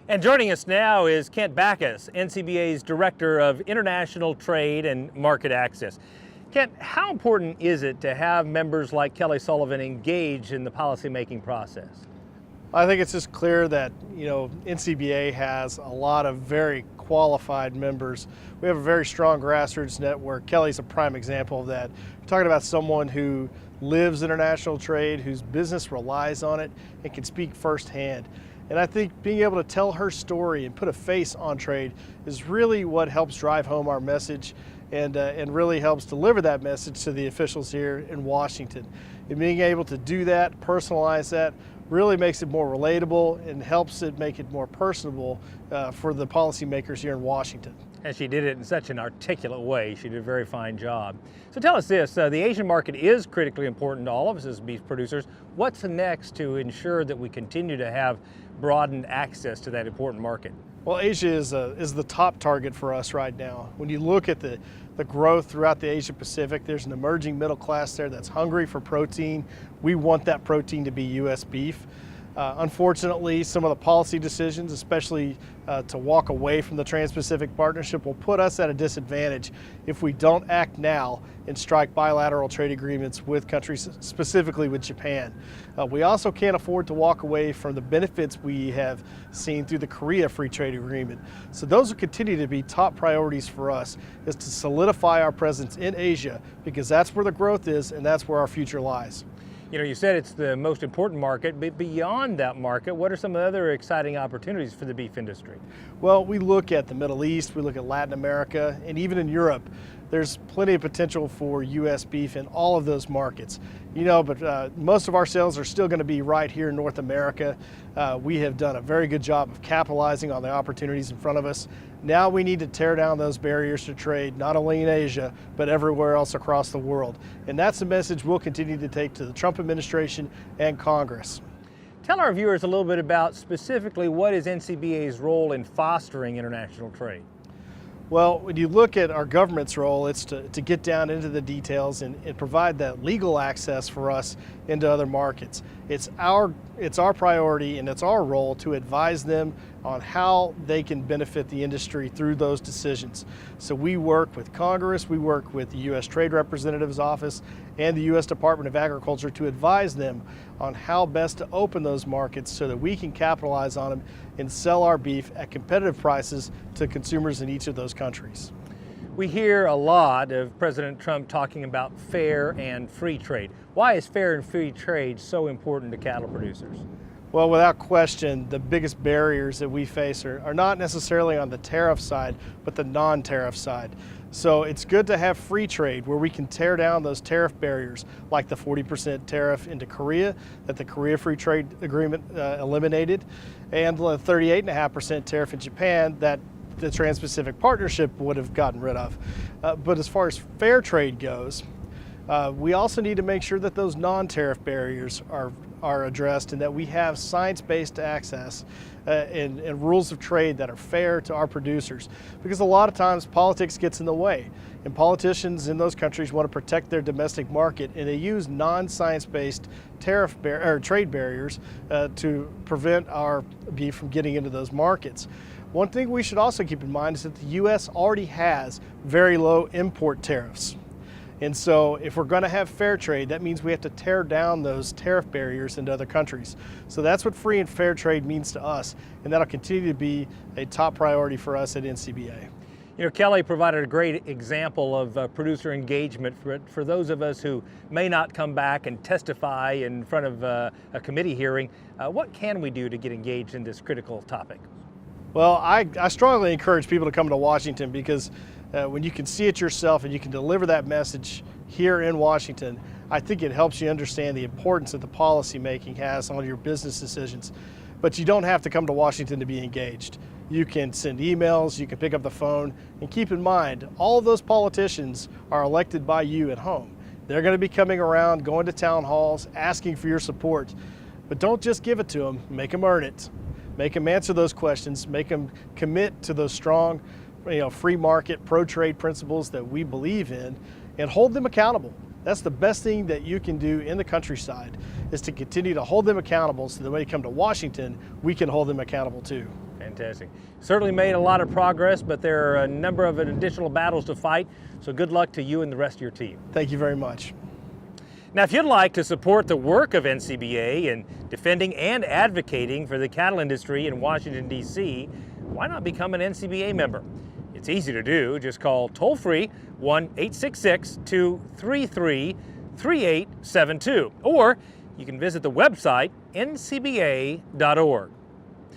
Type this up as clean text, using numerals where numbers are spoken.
And joining us now is Kent Bacus, NCBA's Director of International Trade and Market Access. Kent, how important is it to have members like Kelly Sullivan engaged in the policymaking process? I think it's just clear that, NCBA has a lot of very qualified members. We have a very strong grassroots network. Kelly's a prime example of that. We're talking about someone who lives international trade, whose business relies on it, and can speak firsthand. And I think being able to tell her story and put a face on trade is really what helps drive home our message and really helps deliver that message to the officials here in Washington. And being able to do that, personalize that, really makes it more relatable and helps it make it more personable for the policymakers here in Washington. And she did it in such an articulate way. She did a very fine job. So tell us this, the Asian market is critically important to all of us as beef producers. What's next to ensure that we continue to have broadened access to that important market? Well, Asia is the top target for us right now. When you look at the growth throughout the Asia Pacific, there's an emerging middle class there that's hungry for protein. We want that protein to be U.S. beef. Unfortunately, some of the policy decisions, especially to walk away from the Trans-Pacific Partnership, will put us at a disadvantage if we don't act now and strike bilateral trade agreements with countries, specifically with Japan. We also can't afford to walk away from the benefits we have seen through the Korea Free Trade Agreement. So those will continue to be top priorities for us, is to solidify our presence in Asia, because that's where the growth is and that's where our future lies. You said it's the most important market, but beyond that market, what are some of the other exciting opportunities for the beef industry? Well, we look at the Middle East, we look at Latin America, and even in Europe. There's plenty of potential for U.S. beef in all of those markets. But most of our sales are still going to be right here in North America. We have done a very good job of capitalizing on the opportunities in front of us. Now we need to tear down those barriers to trade, not only in Asia, but everywhere else across the world. And that's the message we'll continue to take to the Trump administration and Congress. Tell our viewers a little bit about specifically what is NCBA's role in fostering international trade. Well, when you look at our government's role, it's to get down into the details and provide that legal access for us into other markets. It's our priority and it's our role to advise them on how they can benefit the industry through those decisions. So we work with Congress, we work with the U.S. Trade Representative's Office and the U.S. Department of Agriculture to advise them on how best to open those markets so that we can capitalize on them and sell our beef at competitive prices to consumers in each of those countries. We hear a lot of President Trump talking about fair and free trade. Why is fair and free trade so important to cattle producers? Well, without question, the biggest barriers that we face are not necessarily on the tariff side, but the non-tariff side. So it's good to have free trade where we can tear down those tariff barriers, like the 40% tariff into Korea that the Korea Free Trade Agreement eliminated, and the 38.5% tariff in Japan that the Trans-Pacific Partnership would have gotten rid of. But as far as fair trade goes, we also need to make sure that those non-tariff barriers are addressed and that we have science-based access and rules of trade that are fair to our producers. Because a lot of times politics gets in the way, and politicians in those countries want to protect their domestic market, and they use non-science-based trade barriers to prevent our beef from getting into those markets. One thing we should also keep in mind is that the U.S. already has very low import tariffs. And so if we're going to have fair trade, that means we have to tear down those tariff barriers into other countries. So that's what free and fair trade means to us, and that'll continue to be a top priority for us at NCBA. Kelly provided a great example of producer engagement for those of us who may not come back and testify in front of a committee hearing. What can we do to get engaged in this critical topic? Well, I strongly encourage people to come to Washington because when you can see it yourself and you can deliver that message here in Washington, I think it helps you understand the importance that the policy making has on your business decisions. But you don't have to come to Washington to be engaged. You can send emails, you can pick up the phone, and keep in mind, all of those politicians are elected by you at home. They're going to be coming around, going to town halls, asking for your support. But don't just give it to them, make them earn it. Make them answer those questions, make them commit to those strong, free market, pro-trade principles that we believe in, and hold them accountable. That's the best thing that you can do in the countryside, is to continue to hold them accountable so that when they come to Washington, we can hold them accountable too. Fantastic. Certainly made a lot of progress, but there are a number of additional battles to fight, so good luck to you and the rest of your team. Thank you very much. Now, if you'd like to support the work of NCBA in defending and advocating for the cattle industry in Washington, D.C., why not become an NCBA member? It's easy to do. Just call toll-free 1-866-233-3872, or you can visit the website ncba.org.